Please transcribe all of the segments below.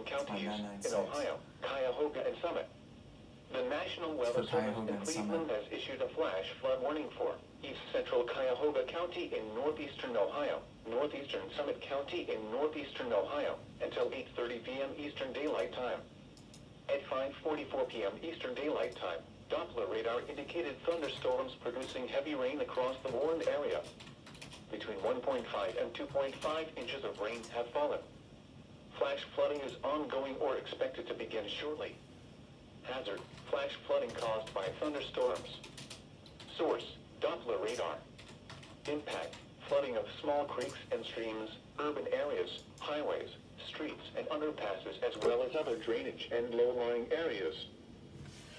counties in 996. Ohio, Cuyahoga and Summit. The National Weather For Service Cuyahoga in and Cleveland Summit. has issued a flash flood warning for East Central Cuyahoga County in northeastern Ohio, northeastern Summit County in northeastern Ohio, until 8:30 p.m. Eastern Daylight Time. At 5:44 p.m. Eastern Daylight Time, Doppler radar indicated thunderstorms producing heavy rain across the warned area. Between 1.5 and 2.5 inches of rain have fallen. Flash flooding is ongoing or expected to begin shortly. Hazard: flash flooding caused by thunderstorms. Source: Doppler radar. Impact: flooding of small creeks and streams, urban areas, highways, streets and underpasses, as well as other drainage and low-lying areas.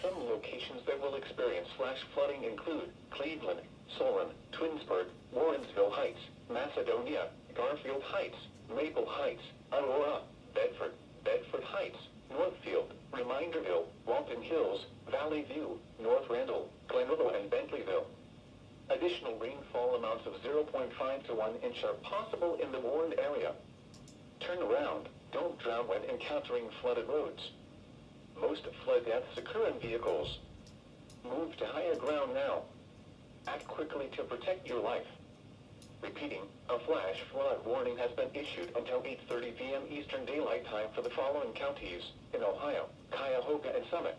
Some locations that will experience flash flooding include Cleveland, Solon, Twinsburg, Warrensville Heights, Macedonia, Garfield Heights, Maple Heights, Aurora, Bedford, Bedford Heights, Northfield, Reminderville, Walton Hills, Valley View, North Randall, Glenville and Bentleyville. Additional rainfall amounts of 0.5 to 1 inch are possible in the warned area. Turn around, don't drown when encountering flooded roads. Most flood deaths occur in vehicles. Move to higher ground now. Act quickly to protect your life. Repeating, a flash flood warning has been issued until 8:30 p.m. Eastern Daylight Time for the following counties in Ohio, Cuyahoga and Summit.